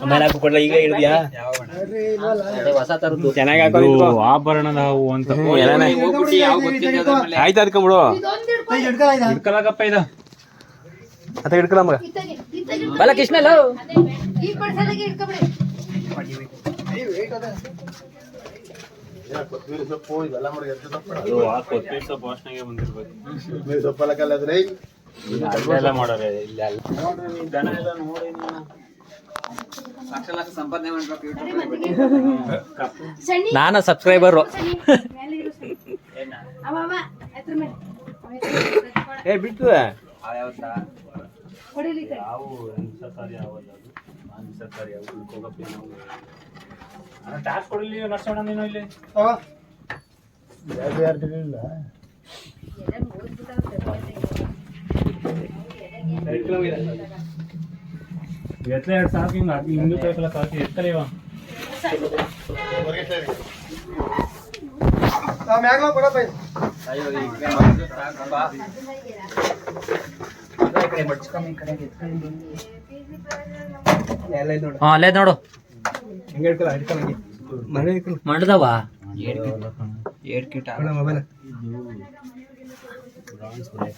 ಆಮೇಲೆ ಹಾಕೊಡ್ಲ ಈಗ ಹಿಡಿದ್ಯಾ ಹೊಸ ತರದ್ದು ಚೆನ್ನಾಗಿ ಆಭರಣದ ಹೂವು ಅಂತ ಆಯ್ತು ಅದಕೊಂಬಿಡು ಹಿಡ್ಕಲಾಗಪ್ಪ ಇದು ಅತ್ತ ಹಿಡ್ಕಲ ಮಗ ಬಲ ಕೃಷ್ಣ ಕೊತ್ತಂಬರಿ ಸೊಪ್ಪು ಇದೆಲ್ಲ ಮಾಡಿ ಕೊತ್ತಂಬರಿ ಸೊಪ್ಪು ವಾಸನೆಗೆ ಬಂದಿರ್ಬೇಕು ಸೊಪ್ಪೆಲ್ಲ ಕಲ್ಲದ್ರೆ ಅಲ್ಲೆಲ್ಲ ಮಾಡೋರೆ ಇಲ್ಲ ನೋಡ್ರಿ ದನ ಎಲ್ಲ ನೋಡಿ ನಾನು ಸಬ್ಸ್ಕ್ರೈಬರು ಏ ಬಿಟ್ಟು ಟಾಸ್ಕ್ ಕೊಡಲಿ ನರ್ಸೋಣ ನೀನು ಇಲ್ಲಿ ಎತ್ತಲೆ 2 ಸಾಕು ಹಿಂಗೆ ಹಿಂದೂ ಕೈಕಲ್ಲ ಸಾಕು ಎತ್ತಲೆ ಇವ ಮ್ಯಾಗ್ಲ ಕೊಡಪ್ಪ ಅಲ್ಲೇ ನೋಡು ಹಿಂಗೆ ಹಿಡ್ಕಲ್ಲ ಹಿಡ್ಕಲ್ಲ ಮಂಡದವ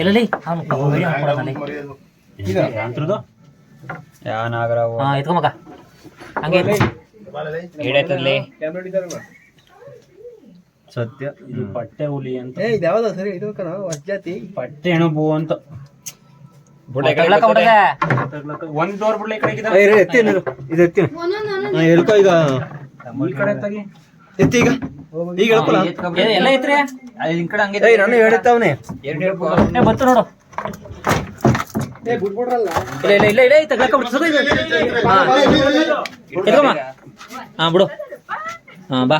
ಎಲ್ಲಲ್ಲಿ ಯಾವ ನಾಗರಾವು ಎತ್ಕೊ ಮಗ ಹಂಗೆ ಹಿಡೈತಲ್ಲಿ ಸತ್ಯ ಇದು ಪಟ್ಟೆ ಹುಲಿ ಅಂತ ಇದ್ಯಾವ್ದು ಸರಿ ಇದು ಜಾತಿ ಪಟ್ಟೆ ಹೆಣಬು ಅಂತ ಒಂದ್ ಡೋರ್ ಬಿಡ್ಲಿ ಇದು ಎತ್ತಿ ಹೇಳ್ಕೊ ಈಗ ಈ ಕಡೆ ತಗಿ ಎತ್ತಿ ಈಗ ಈಗ ಹೇಳ್ಕೊಳ ಎಲ್ಲ ಐತ್ರಿ ಈ ಕಡೆ ಹಂಗೆ ನಾನು ಹೇಳಿತ್ತವನೇ ಬತ್ತು ನೋಡು ಇಲ್ಲ ಇಲ್ಲ ಇಲ್ಲ ತಗ್ಲಮ್ಮ ಹಾ ಬಿಡು ಹಾ ಬಾ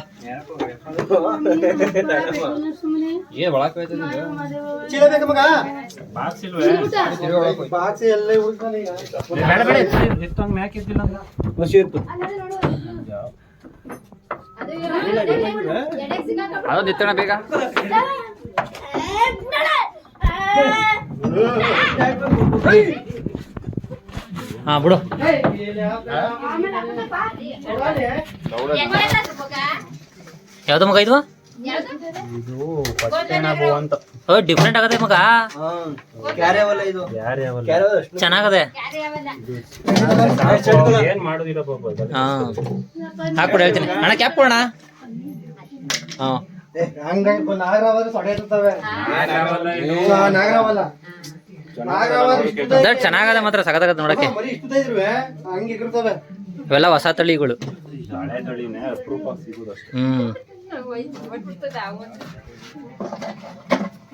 ಚೀಲ ಬೇಕು ಮಗ ಬಾಕ್ಸ್ ಇಲ್ವೇ ಬಾಕ್ಸ್ ಎಲ್ಲ ಬೇಡ ಬೇಡ ಎತ್ತಂಗ್ ಮ್ಯಾಕ್ ಇದ್ದಿಲ್ಲ ಮಸಿ ಇತ್ತು ಅದೊಂದು ಎತ್ತೋಣ ಬೇಗ ಹಾ ಬಿಡು ಯಾವ್ದು ಮಗ ಇದು ಇದು ಪಟ್ಟೆ ಹೆಣಬು ಅಂತ ಡಿಫ್ರೆಂಟ್ ಆಗದೆ ಮಗ ಚೆನ್ನಾಗದೆ ಏನ್ ಮಾಡುದಿರಪ್ಪ ಹಾ ಹಾಕ್ಬಿಡು ಹೇಳ್ತೀನಿ ಅಣ್ಣ ಕ್ಯಾಪ್ ಕೊಡೋಣ ಹಾ ನಾಗರಾವಾದ್ರೆ ಸೊಡೆ ಇರ್ತವೆ ನಾಗರಾವಲ್ಲ ಚೆನ್ನಾಗದೆ ಮಾತ್ರ ಸಖತ್ತಾಗತ್ತೆ ನೋಡಕ್ಕೆ ಹಂಗೆ ಇರ್ತವೆ ಇವೆಲ್ಲ ಹೊಸ ತಳಿಗಳು ಹಳೆ ತಳಿನೇ ಅಪ್ರೂಪ ಸಿಗುದು ಅಷ್ಟೇ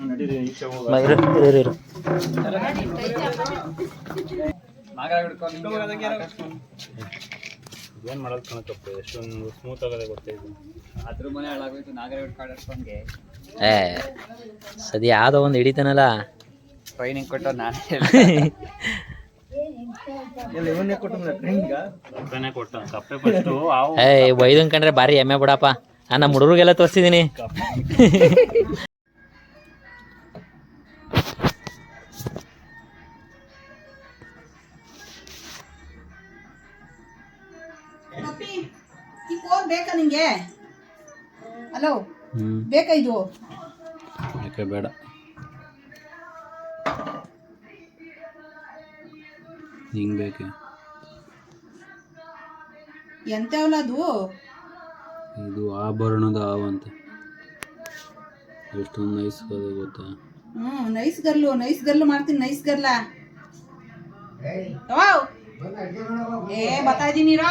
ನಡೀರಿ ಈಚೆ ಹೋಗ ಇರು ಏನ್ ಮಾಡೋದು ಕಣಕಪ್ಪ ಎಷ್ಟೊಂದು ಸ್ಮೂತ್ ಆಗದೆ ಗೊತ್ತಾಯ್ತು ಅದ್ರ ಮನೆ ಹಾಳಾಗೋಯ್ತು ನಾಗರ ಹಿಡ್ಕೊಂಡೆ ಸದಿ ಯಾವ್ದೋ ಒಂದು ಹಿಡಿತಾನಲ್ಲ ಟ್ರೈನಿಂಗ್ ಕೊಟ್ಟು ನಾನು ಕೊಟ್ಟ ಕಪ್ಪೆ ಫಸ್ಟು ಬೈದನ್ ಕಂಡ್ರೆ ಭಾರಿ ಎಮ್ಮೆ ಬಿಡಪ್ಪ ನಮ್ಮ ಹುಡುಗರಿಗೆಲ್ಲ ತೋರಿಸಿದೀನಿ ಬೇಕಾ ನಿಂಗೆ ಹಲೋ ಬೇಕಾ ಇದು ಬೇಡ ಹಿಂಗ್ ಬೇಕೆ ಎಂತವಲ್ಲ ಅದು ಇದು ಆಭರಣದ ಹಾವಂತ ಎಷ್ಟೊಂದು ನೈಸ್ ಅದ ಗೊತ್ತಾ ನೈಸ್ ಗರ್ಲು ಮಾಡ್ತೀನಿ ನೈಸ್ ಗರ್ಲ ಬತ್ತಾ ಇದೀನಿರಾ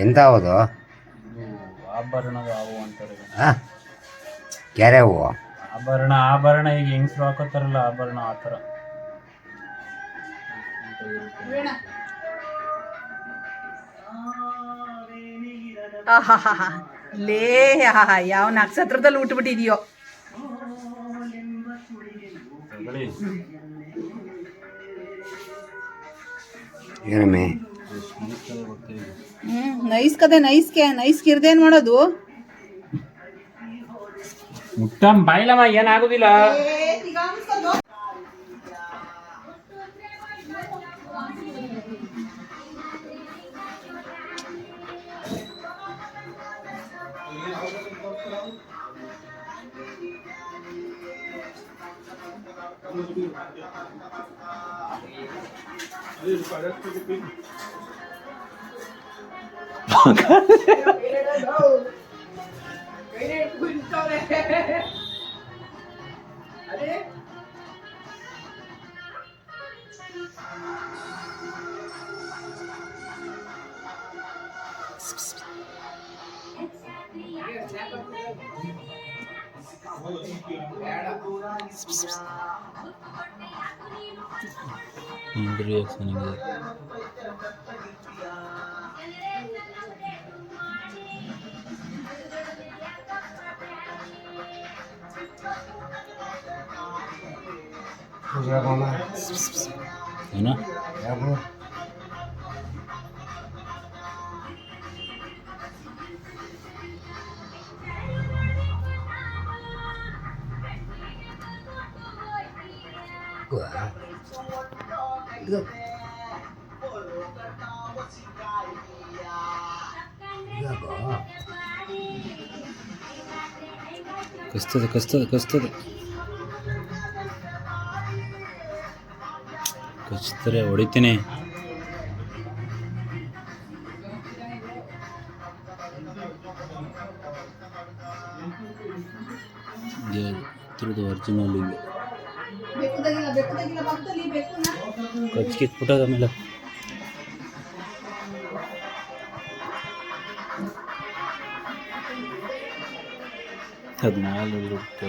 ಎಂತ ಹೌದು ಆಭರಣದ ಹಾವು ಅಂತಾರೆ. ಕ್ಯಾರೆ ಹೂವು ಆಭರಣ ಈಗ ಹೆಂಗಸ್ರು ಹಾಕೋತಾರಲ್ಲ ಆಭರಣ ಆ ಥರ. ಲೇ ಯಾವ ನಕ್ಷತ್ರದಲ್ಲಿ ಉಟ್ಬಿಟ್ಟಿದ್ಯೋ. ಏನಮ್ಮೆ ನೈಸ್ ಕದೆ ನೈಸ್ಗೆ ಇರ್ದೇನ್ ಮಾಡೋದು. ಮುಟ್ಟಂ ಬಾಯಿಲಮ್ಮ ಏನಾಗುದಿಲ್ಲ. ಏನೋ ಕಚ್ತದೆ ಕಚ್ತಾರೆ ಹೊಡಿತೀನಿ. ಇದ್ರದ್ದು ಒರಿಜಿನಲ್ ಹಿಂಗೆ ಕಚ್ಕಿಟ್ಬಿಟ್ಟದ ಆಮೇಲೆ ಅದು ಮೇಲೆ ಇರುತ್ತೆ.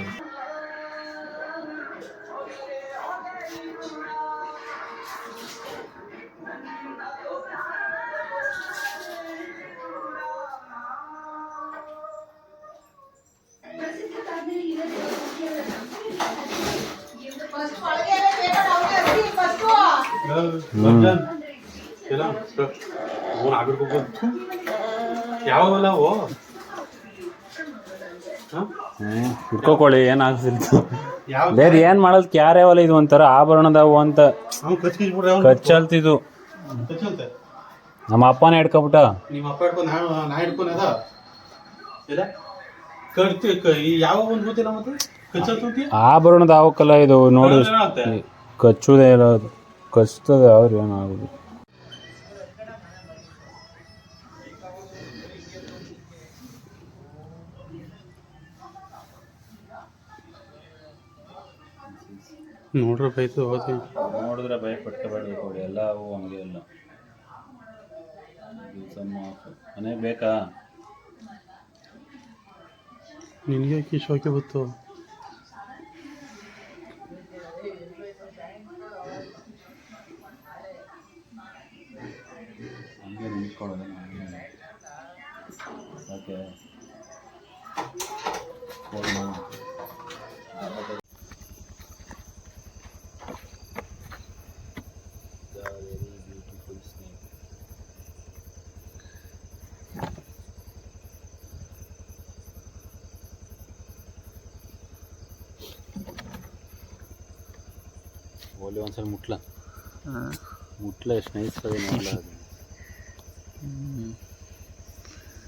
ಯಾವಲ್ಲ ಹುಡ್ಕೋಕೊಳ್ಳಿ ಏನಾಗ್ತಿತ್ತು. ಬೇರೆ ಏನ್ ಮಾಡೋದು ಕ್ಯಾರೆ ಅವಲ್ಲ ಇದು ಒಂಥರ ಆಭರಣದವು ಅಂತ ಕಚ್ಚಲ್ತಿದ್ದು. ನಮ್ಮ ಅಪ್ಪನೇ ಹಿಡ್ಕೊಬಿಟ್ಟ. ನಿಮ್ಮ ಅಪ್ಪ ಹಿಡ್ಕೊಂಡು ನಾ ಹಿಡ್ಕೊಂಡ ಯಾವ ಒಂದು ಗೊತ್ತಿಲ್ಲ ಮತ್ತೆ ಕಚ್ಚಲ್ತಿ ಆಭರಣದ ಹಾವಕ್ಕಲ್ಲ ಇದು ನೋಡಿ ಕಚ್ಚುವುದೇ ಇಲ್ಲ ಅದು ಕಚ್ತದೆ ಅವ್ರು ಏನಾಗುದು. ನೋಡ್ರೆ ಬೈತು ನೋಡಿದ್ರೆ ಭಯ ಪಟ್ಕೋಬೇಡಿ ಕೊಡಿ ಎಲ್ಲ ಅವು ಹಂಗೆ ಎಲ್ಲ ಮನೆಗೆ ಬೇಕಾ ನಿನಗೆ ಯಾಕೆ ಶೋಕೆ ಬಂತು? ಹಂಗೆ ನಿಂತ್ಕೊಳ್ಳೋದು ಓಕೆ. ಓಲಿ ಒಂದ್ಸಲ ಮುಟ್ಲ ಎಷ್ಟು ನೈಸ್ ಅದೇ ನೋಡಲ್ಲ ಅದು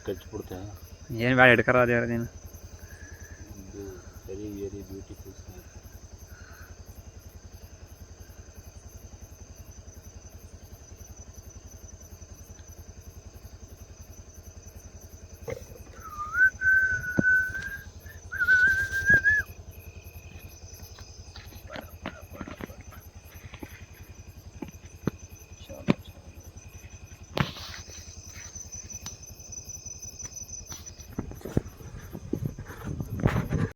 ಕಚ್ಬಿಡ್ತಾ ಏನು ಬೇಡ ಹಿಡ್ಕರ ಅದೇ ನೀನು ವೆರಿ ವೆರಿ ಬ್ಯೂಟಿಫುಲ್ ಸ್ನೇಕ್.